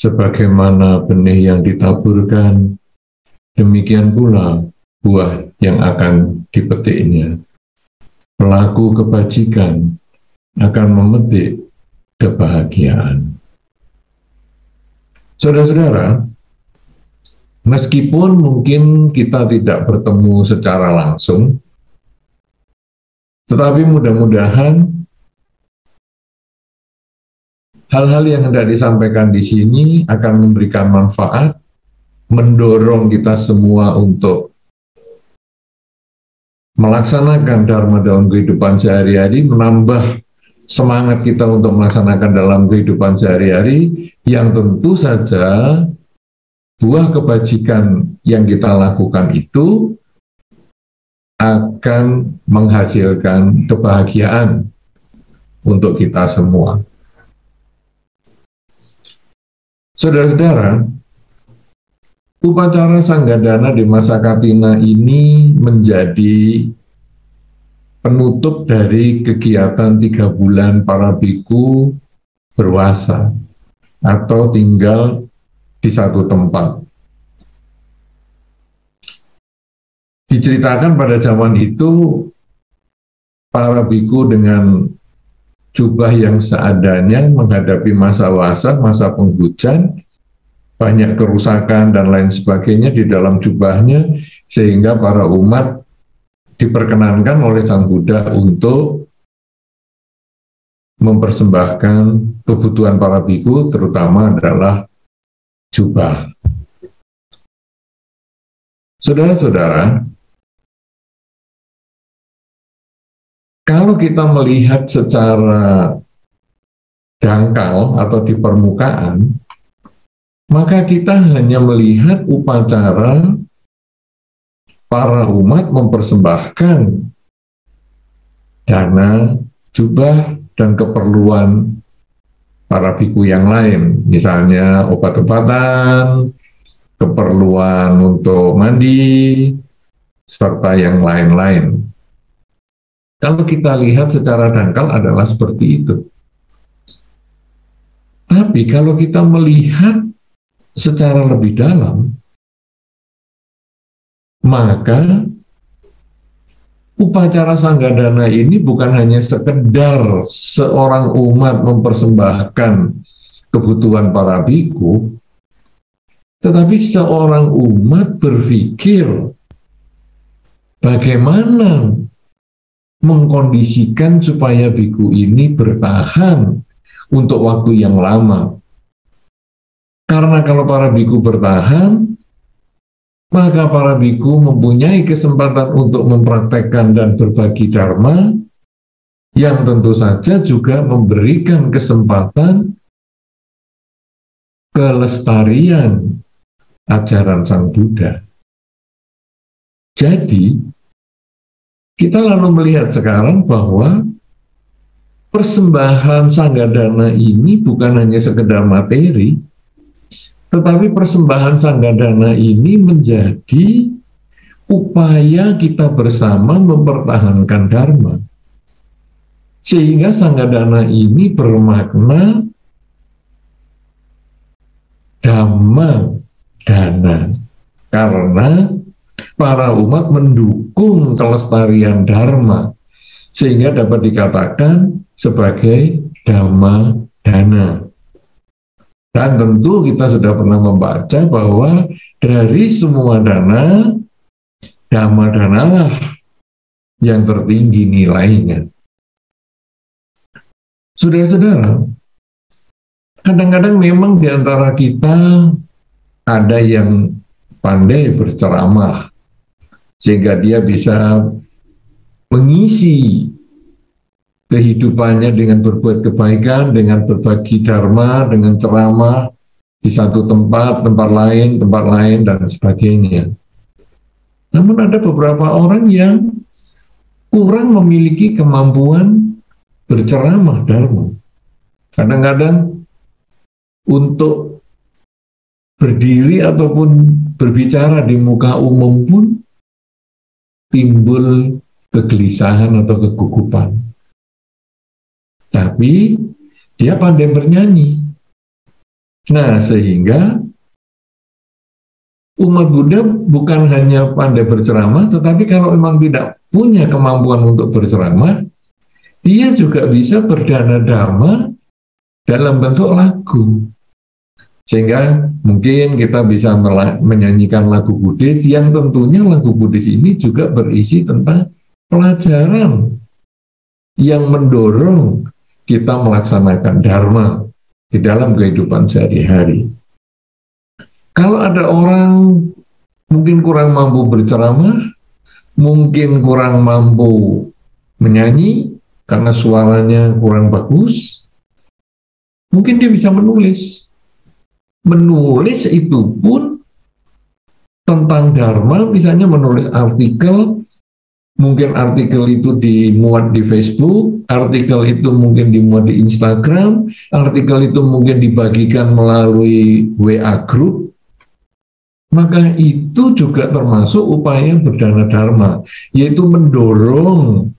Sebagaimana benih yang ditaburkan, demikian pula buah yang akan dipetiknya. Pelaku kebajikan akan memetik kebahagiaan. Saudara-saudara, meskipun mungkin kita tidak bertemu secara langsung, tetapi mudah-mudahan hal-hal yang hendak disampaikan di sini akan memberikan manfaat, mendorong kita semua untuk melaksanakan dharma dalam kehidupan sehari-hari, menambah semangat kita untuk melaksanakan dalam kehidupan sehari-hari, yang tentu saja buah kebajikan yang kita lakukan itu akan menghasilkan kebahagiaan untuk kita semua. Saudara-saudara, upacara Sanggadana di masa Katina ini menjadi penutup dari kegiatan 3 bulan para biku berwasa atau tinggal di satu tempat. Diceritakan pada zaman itu para biku dengan jubah yang seadanya menghadapi masa wasa, masa penghujan, banyak kerusakan dan lain sebagainya di dalam jubahnya, sehingga para umat diperkenankan oleh Sang Buddha untuk mempersembahkan kebutuhan para biku, terutama adalah jubah. Saudara-saudara, kalau kita melihat secara dangkal atau di permukaan, maka kita hanya melihat upacara para umat mempersembahkan dana, jubah, dan keperluan para biku yang lain, misalnya obat-obatan, keperluan untuk mandi, serta yang lain-lain. Kalau kita lihat secara dangkal adalah seperti itu. Tapi kalau kita melihat secara lebih dalam, maka upacara Sanggadana ini bukan hanya sekedar seorang umat mempersembahkan kebutuhan para biku, tetapi seorang umat berpikir bagaimana mengkondisikan supaya biku ini bertahan untuk waktu yang lama. Karena kalau para biku bertahan, maka para biku mempunyai kesempatan untuk mempraktekkan dan berbagi dharma, yang tentu saja juga memberikan kesempatan kelestarian ajaran Sang Buddha. Jadi, kita lalu melihat sekarang bahwa persembahan Sanggadana ini bukan hanya sekedar materi, tetapi persembahan Sanggadana ini menjadi upaya kita bersama mempertahankan dharma. Sehingga Sanggadana ini bermakna dhamma dana, karena para umat mendukung kelestarian dharma, sehingga dapat dikatakan sebagai dhamma dana. Dan tentu kita sudah pernah membaca bahwa dari semua dana, dhamma danalah yang tertinggi nilainya. Saudara-saudara, kadang-kadang memang di antara kita ada yang pandai berceramah, sehingga dia bisa mengisi kehidupannya dengan berbuat kebaikan, dengan berbagi dharma, dengan ceramah di satu tempat, tempat lain, dan sebagainya. Namun ada beberapa orang yang kurang memiliki kemampuan berceramah dharma. Kadang-kadang untuk berdiri ataupun berbicara di muka umum pun timbul kegelisahan atau kegugupan. Tapi dia pandai bernyanyi. Nah, sehingga umat Buddha bukan hanya pandai berceramah, tetapi kalau memang tidak punya kemampuan untuk berceramah, dia juga bisa berdana dharma dalam bentuk lagu. Sehingga mungkin kita bisa menyanyikan lagu Buddhis yang tentunya lagu Buddhis ini juga berisi tentang pelajaran yang mendorong kita melaksanakan dharma di dalam kehidupan sehari-hari. Kalau ada orang mungkin kurang mampu berceramah, mungkin kurang mampu menyanyi karena suaranya kurang bagus, mungkin dia bisa menulis. Menulis itu pun tentang dharma, misalnya menulis artikel, mungkin artikel itu dimuat di Facebook, artikel itu mungkin dimuat di Instagram, artikel itu mungkin dibagikan melalui WA group, maka itu juga termasuk upaya berdana dharma, yaitu mendorong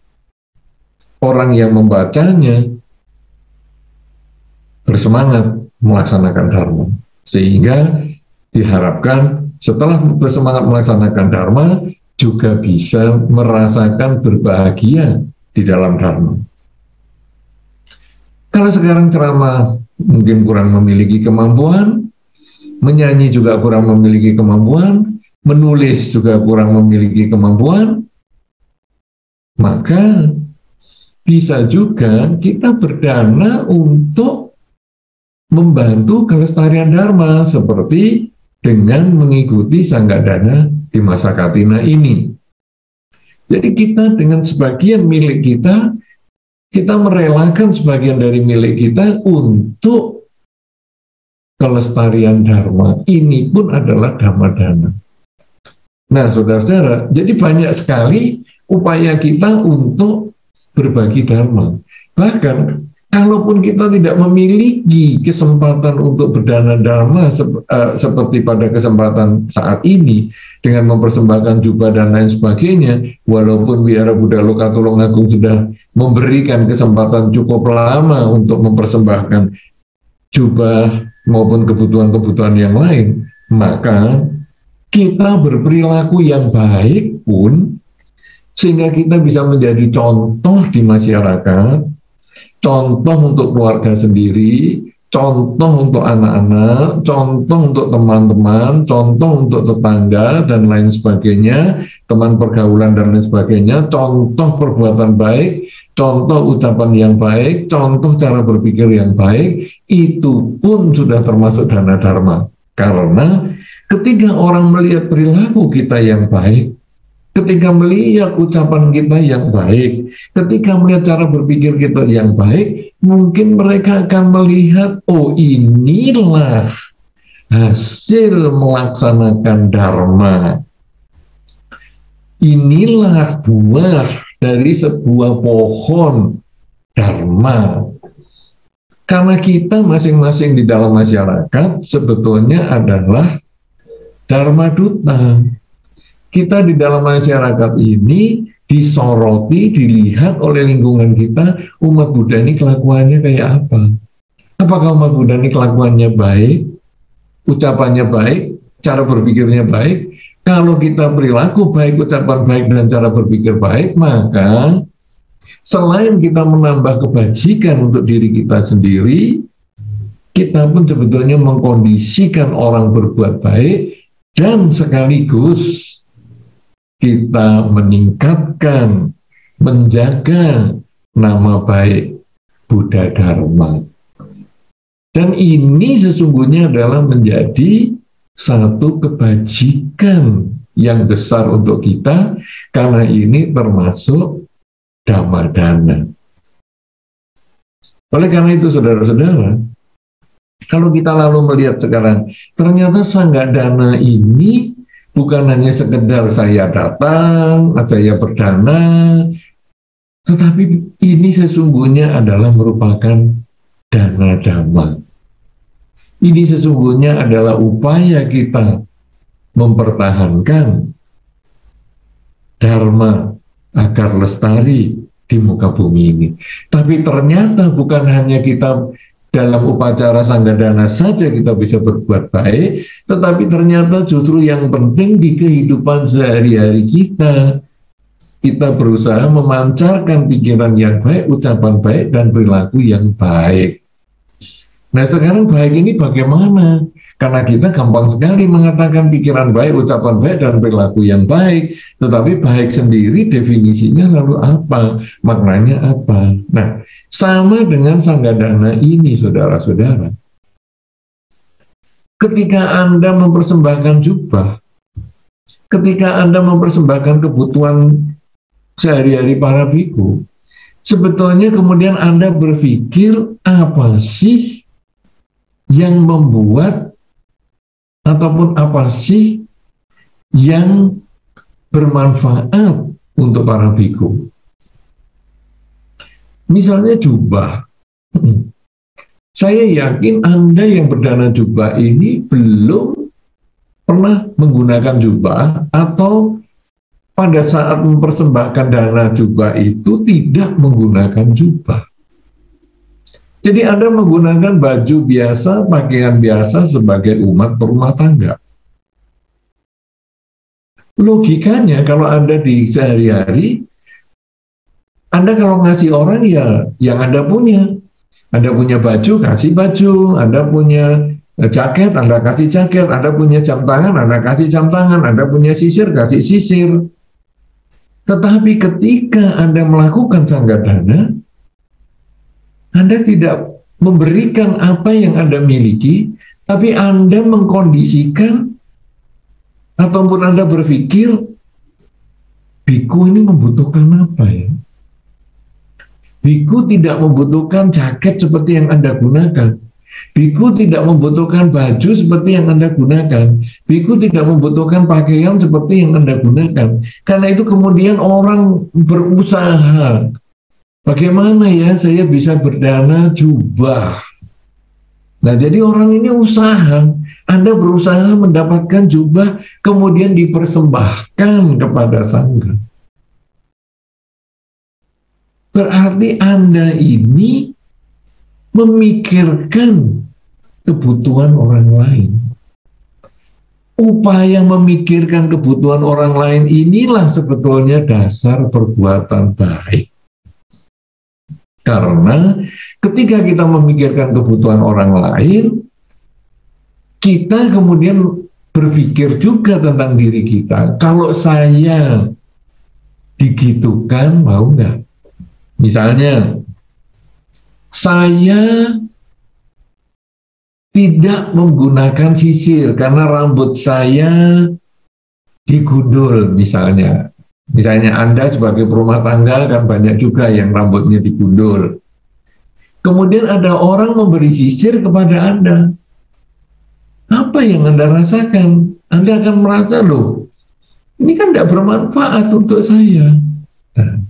orang yang membacanya bersemangat melaksanakan dharma. Sehingga diharapkan setelah bersemangat melaksanakan dharma, juga bisa merasakan berbahagia di dalam dharma. Kalau sekarang ceramah mungkin kurang memiliki kemampuan, menyanyi juga kurang memiliki kemampuan, menulis juga kurang memiliki kemampuan, maka bisa juga kita berdana untuk membantu kelestarian dharma seperti dengan mengikuti Sanggadana di masa Katina ini. Jadi kita dengan sebagian milik kita, kita merelakan sebagian dari milik kita untuk kelestarian dharma. Ini pun adalah dhamma dana. Nah, saudara-saudara, jadi banyak sekali upaya kita untuk berbagi dharma. Bahkan kalaupun kita tidak memiliki kesempatan untuk berdana dharma seperti pada kesempatan saat ini dengan mempersembahkan jubah dan lain sebagainya, walaupun Wihara Buddha Loka Tulungagung sudah memberikan kesempatan cukup lama untuk mempersembahkan jubah maupun kebutuhan-kebutuhan yang lain, maka kita berperilaku yang baik pun sehingga kita bisa menjadi contoh di masyarakat, contoh untuk keluarga sendiri, contoh untuk anak-anak, contoh untuk teman-teman, contoh untuk tetangga dan lain sebagainya, teman pergaulan dan lain sebagainya, contoh perbuatan baik, contoh ucapan yang baik, contoh cara berpikir yang baik, itu pun sudah termasuk dana dharma. Karena ketika orang melihat perilaku kita yang baik, ketika melihat ucapan kita yang baik, ketika melihat cara berpikir kita yang baik, mungkin mereka akan melihat, oh inilah hasil melaksanakan dharma. Inilah buah dari sebuah pohon dharma. Karena kita masing-masing di dalam masyarakat sebetulnya adalah dharma duta. Kita di dalam masyarakat ini disoroti, dilihat oleh lingkungan kita, umat Buddha ini kelakuannya kayak apa? Apakah umat Buddha ini kelakuannya baik, ucapannya baik, cara berpikirnya baik? Kalau kita perilaku baik, ucapan baik, dan cara berpikir baik, maka selain kita menambah kebajikan untuk diri kita sendiri, kita pun sebetulnya mengkondisikan orang berbuat baik, dan sekaligus kita meningkatkan, menjaga nama baik Buddha Dharma. Dan ini sesungguhnya adalah menjadi satu kebajikan yang besar untuk kita, karena ini termasuk dhamma dana. Oleh karena itu, saudara-saudara, kalau kita lalu melihat sekarang, ternyata Sanggadana ini bukan hanya sekedar saya datang, saya berdana, tetapi ini sesungguhnya adalah merupakan dana dhamma. Ini sesungguhnya adalah upaya kita mempertahankan dharma agar lestari di muka bumi ini. Tapi ternyata bukan hanya kita dalam upacara sanggadana saja kita bisa berbuat baik, tetapi ternyata justru yang penting di kehidupan sehari-hari kita berusaha memancarkan pikiran yang baik, ucapan baik, dan perilaku yang baik. Nah sekarang baik ini bagaimana? Karena kita gampang sekali mengatakan pikiran baik, ucapan baik, dan perilaku yang baik. Tetapi baik sendiri definisinya lalu apa? Maknanya apa? Nah, sama dengan sanggadana ini, saudara-saudara. Ketika Anda mempersembahkan jubah, ketika Anda mempersembahkan kebutuhan sehari-hari para biku, sebetulnya kemudian Anda berpikir apa sih yang membuat ataupun apa sih yang bermanfaat untuk para biku. Misalnya jubah. Saya yakin Anda yang berdana jubah ini belum pernah menggunakan jubah, atau pada saat mempersembahkan dana jubah itu tidak menggunakan jubah. Jadi Anda menggunakan baju biasa, pakaian biasa sebagai umat berumah tangga. Logikanya kalau Anda di sehari-hari, Anda kalau ngasih orang ya yang Anda punya. Anda punya baju, kasih baju. Anda punya jaket, Anda kasih jaket. Anda punya jam tangan, Anda kasih jam tangan. Anda punya sisir, kasih sisir. Tetapi ketika Anda melakukan sanggadana, Anda tidak memberikan apa yang Anda miliki, tapi Anda mengkondisikan ataupun Anda berpikir, biku ini membutuhkan apa ya? Biku tidak membutuhkan jaket seperti yang Anda gunakan. Biku tidak membutuhkan baju seperti yang Anda gunakan. Biku tidak membutuhkan pakaian seperti yang Anda gunakan. Karena itu kemudian orang berusaha, bagaimana ya saya bisa berdana jubah. Nah jadi orang ini usaha, Anda berusaha mendapatkan jubah, kemudian dipersembahkan kepada sangga. Berarti Anda ini memikirkan kebutuhan orang lain. Upaya memikirkan kebutuhan orang lain inilah sebetulnya dasar perbuatan baik. Karena ketika kita memikirkan kebutuhan orang lain, kita kemudian berpikir juga tentang diri kita. Kalau saya digitukan, mau nggak? Misalnya, saya tidak menggunakan sisir karena rambut saya digundul misalnya. Misalnya Anda sebagai perumah tangga kan banyak juga yang rambutnya digundul. Kemudian ada orang memberi sisir kepada Anda. Apa yang Anda rasakan? Anda akan merasa, loh, ini kan tidak bermanfaat untuk saya. Nah,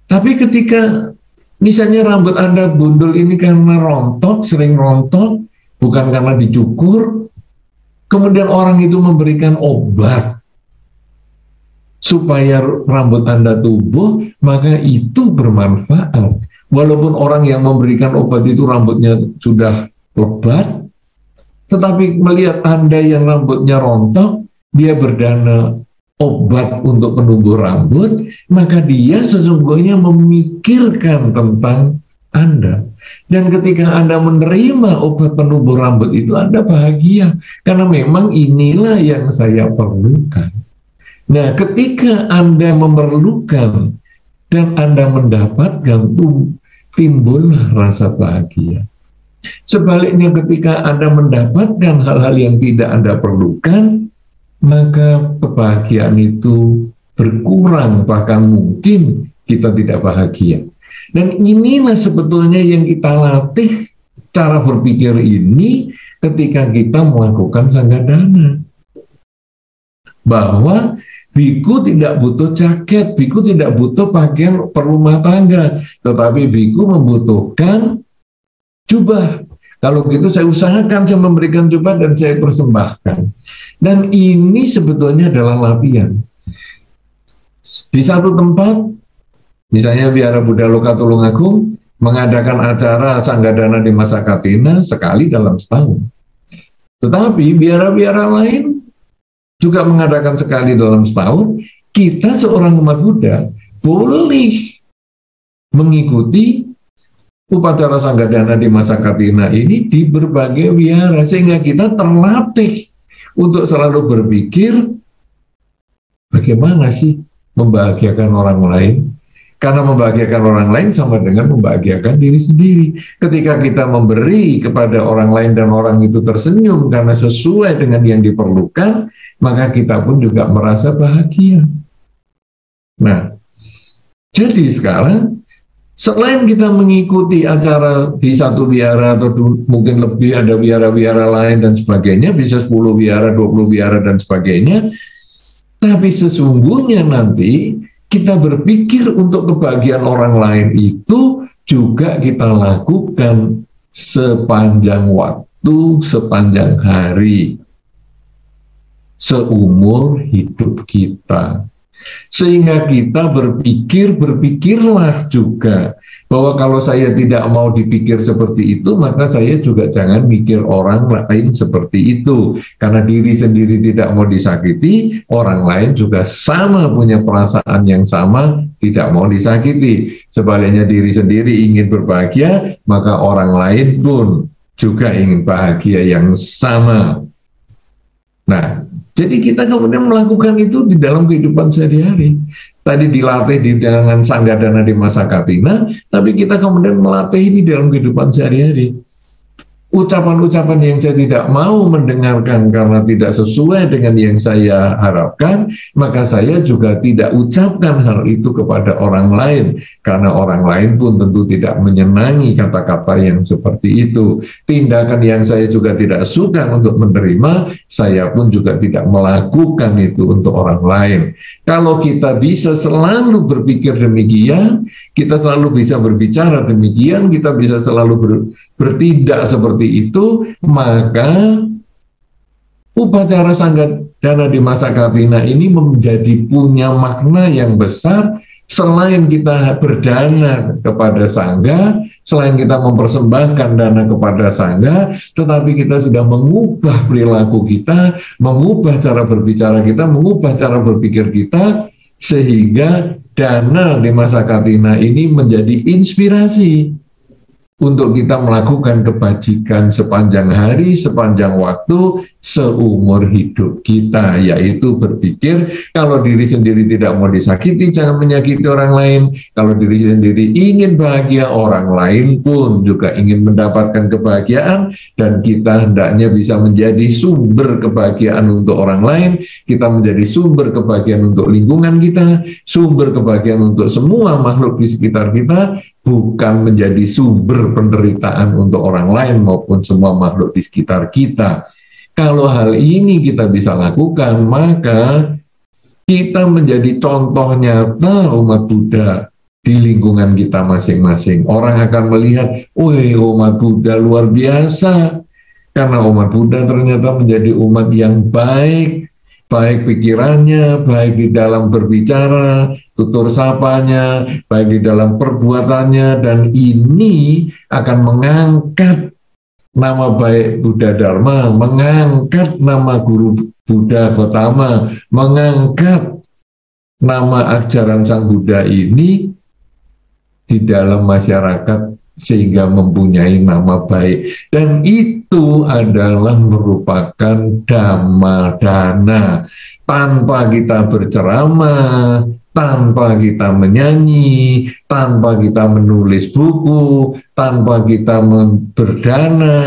tapi ketika misalnya rambut Anda gundul ini karena rontok, sering rontok, bukan karena dicukur, kemudian orang itu memberikan obat supaya rambut Anda tumbuh, maka itu bermanfaat. Walaupun orang yang memberikan obat itu rambutnya sudah lebat, tetapi melihat Anda yang rambutnya rontok, dia berdana obat untuk penumbuh rambut, maka dia sesungguhnya memikirkan tentang Anda. Dan ketika Anda menerima obat penumbuh rambut itu, Anda bahagia, karena memang inilah yang saya perlukan. Nah, ketika Anda memerlukan dan Anda mendapatkan, timbullah rasa bahagia. Sebaliknya ketika Anda mendapatkan hal-hal yang tidak Anda perlukan, maka kebahagiaan itu berkurang, bahkan mungkin kita tidak bahagia. Dan inilah sebetulnya yang kita latih cara berpikir ini ketika kita melakukan sanggadana. Bahwa biku tidak butuh jaket, biku tidak butuh pakaian perumah tangga, tetapi biku membutuhkan jubah. Kalau gitu saya usahakan saya memberikan jubah dan saya persembahkan. Dan ini sebetulnya adalah latihan. Di satu tempat, misalnya Wihara Buddha Loka Tulungagung, mengadakan acara Sanggadana di Masa Katina sekali dalam setahun. Tetapi biara-biara lain juga mengadakan sekali dalam setahun. Kita seorang umat Buddha boleh mengikuti upacara Sanggadana di Masa Katina ini di berbagai wihara, sehingga kita terlatih untuk selalu berpikir bagaimana sih membahagiakan orang lain. Karena membahagiakan orang lain sama dengan membahagiakan diri sendiri. Ketika kita memberi kepada orang lain dan orang itu tersenyum karena sesuai dengan yang diperlukan, maka kita pun juga merasa bahagia. Nah, jadi sekarang selain kita mengikuti acara di satu wihara atau mungkin lebih ada wihara-wihara lain dan sebagainya, bisa 10 wihara, 20 wihara dan sebagainya, tapi sesungguhnya nanti kita berpikir untuk kebahagiaan orang lain itu juga kita lakukan sepanjang waktu, sepanjang hari, seumur hidup kita. Sehingga kita berpikirlah juga bahwa kalau saya tidak mau dipikir seperti itu, maka saya juga jangan mikir orang lain seperti itu. Karena diri sendiri tidak mau disakiti, orang lain juga sama punya perasaan yang sama, tidak mau disakiti. Sebaliknya diri sendiri ingin berbahagia, maka orang lain pun juga ingin bahagia yang sama. Nah, jadi kita kemudian melakukan itu di dalam kehidupan sehari-hari. Tadi dilatih di dengan Sanggadana di Masa Katina, tapi kita kemudian melatih ini dalam kehidupan sehari-hari. Ucapan-ucapan yang saya tidak mau mendengarkan karena tidak sesuai dengan yang saya harapkan, maka saya juga tidak ucapkan hal itu kepada orang lain, karena orang lain pun tentu tidak menyenangi kata-kata yang seperti itu. Tindakan yang saya juga tidak suka untuk menerima, saya pun juga tidak melakukan itu untuk orang lain. Kalau kita bisa selalu berpikir demikian, kita selalu bisa berbicara demikian, kita bisa selalu bertindak seperti itu, maka upacara Sanggadana di Masa Katina ini menjadi punya makna yang besar. Selain kita berdana kepada Sangga, selain kita mempersembahkan dana kepada Sangga, tetapi kita sudah mengubah perilaku kita, mengubah cara berbicara kita, mengubah cara berpikir kita, sehingga dana di Masa Katina ini menjadi inspirasi untuk kita melakukan kebajikan sepanjang hari, sepanjang waktu, seumur hidup kita, yaitu berpikir kalau diri sendiri tidak mau disakiti, jangan menyakiti orang lain. Kalau diri sendiri ingin bahagia, orang lain pun juga ingin mendapatkan kebahagiaan, dan kita hendaknya bisa menjadi sumber kebahagiaan untuk orang lain, kita menjadi sumber kebahagiaan untuk lingkungan kita, sumber kebahagiaan untuk semua makhluk di sekitar kita, bukan menjadi sumber penderitaan untuk orang lain maupun semua makhluk di sekitar kita. Kalau hal ini kita bisa lakukan, maka kita menjadi contoh nyata umat Buddha di lingkungan kita masing-masing. Orang akan melihat, wih, umat Buddha luar biasa, karena umat Buddha ternyata menjadi umat yang baik, baik pikirannya, baik di dalam berbicara, tutur sapanya, baik di dalam perbuatannya, dan ini akan mengangkat nama baik Buddha Dharma, mengangkat nama Guru Buddha Gotama, mengangkat nama ajaran Sang Buddha ini di dalam masyarakat sehingga mempunyai nama baik. Dan itu adalah merupakan dhamma dana. Tanpa kita berceramah, tanpa kita menyanyi, tanpa kita menulis buku, tanpa kita berdana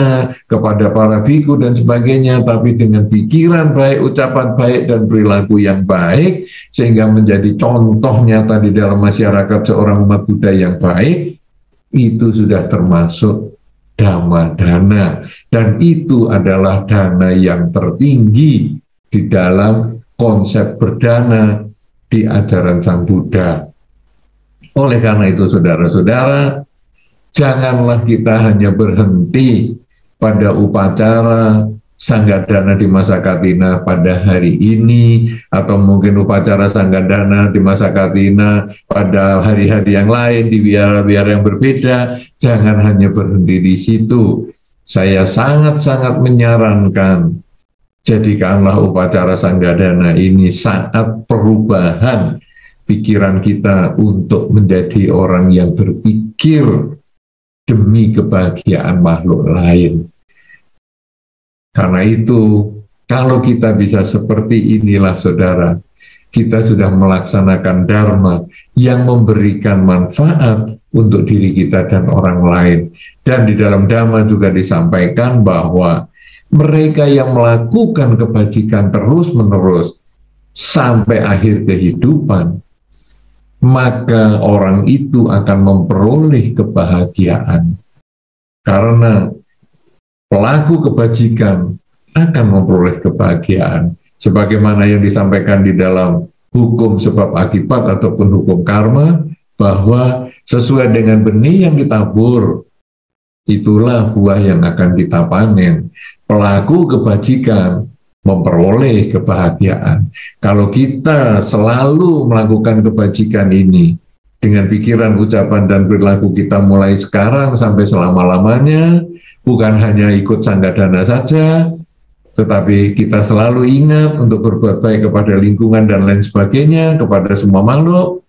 kepada para biku dan sebagainya, tapi dengan pikiran baik, ucapan baik, dan perilaku yang baik, sehingga menjadi contoh nyata di dalam masyarakat seorang umat Buddha yang baik, itu sudah termasuk dhamma dana, dan itu adalah dana yang tertinggi di dalam konsep berdana di ajaran Sang Buddha. Oleh karena itu, saudara-saudara, janganlah kita hanya berhenti pada upacara Sanggadana di masa Katina pada hari ini, atau mungkin upacara Sanggadana di masa Katina pada hari-hari yang lain di biara-biara yang berbeda. Jangan hanya berhenti di situ. Saya sangat-sangat menyarankan, jadikanlah upacara Sanggadana ini saat perubahan pikiran kita untuk menjadi orang yang berpikir demi kebahagiaan makhluk lain. Karena itu, kalau kita bisa seperti inilah saudara, kita sudah melaksanakan dharma yang memberikan manfaat untuk diri kita dan orang lain. Dan di dalam dharma juga disampaikan bahwa mereka yang melakukan kebajikan terus-menerus sampai akhir kehidupan, maka orang itu akan memperoleh kebahagiaan. Karena pelaku kebajikan akan memperoleh kebahagiaan. Sebagaimana yang disampaikan di dalam hukum sebab akibat ataupun hukum karma, bahwa sesuai dengan benih yang ditabur, itulah buah yang akan kita panen. Pelaku kebajikan memperoleh kebahagiaan. Kalau kita selalu melakukan kebajikan ini, dengan pikiran, ucapan, dan perilaku kita mulai sekarang sampai selama-lamanya, bukan hanya ikut Sanggadana saja, tetapi kita selalu ingat untuk berbuat baik kepada lingkungan dan lain sebagainya, kepada semua makhluk,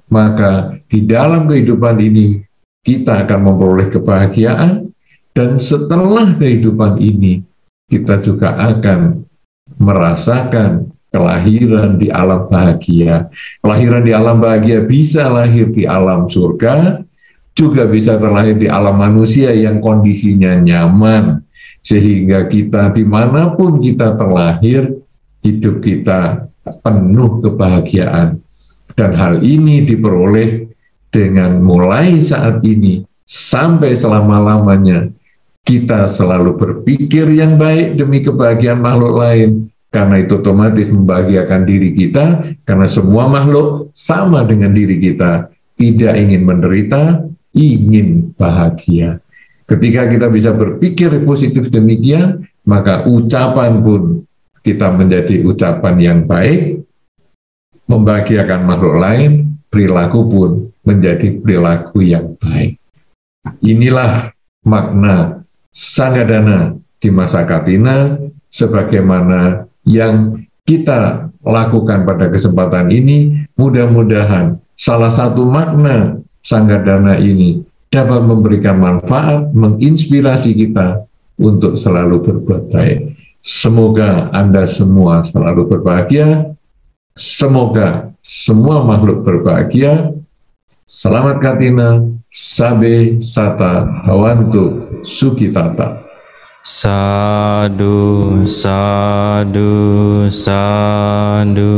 maka di dalam kehidupan ini kita akan memperoleh kebahagiaan, dan setelah kehidupan ini kita juga akan merasakan kelahiran di alam bahagia. Kelahiran di alam bahagia bisa lahir di alam surga, juga bisa terlahir di alam manusia yang kondisinya nyaman, sehingga kita dimanapun kita terlahir, hidup kita penuh kebahagiaan. Dan hal ini diperoleh dengan mulai saat ini sampai selama-lamanya kita selalu berpikir yang baik demi kebahagiaan makhluk lain, karena itu otomatis membahagiakan diri kita, karena semua makhluk sama dengan diri kita, tidak ingin menderita, ingin bahagia. Ketika kita bisa berpikir positif demikian, maka ucapan pun kita menjadi ucapan yang baik, membahagiakan makhluk lain, perilaku pun menjadi perilaku yang baik. Inilah makna Sanggadana di masa Katina, sebagaimana yang kita lakukan pada kesempatan ini. Mudah-mudahan salah satu makna Sanggadana ini dapat memberikan manfaat, menginspirasi kita untuk selalu berbuat baik. Semoga Anda semua selalu berbahagia, semoga semua makhluk berbahagia. Selamat Katina, Sabe Sata Hawantu Sukitata. Sadu, sadu, sadu.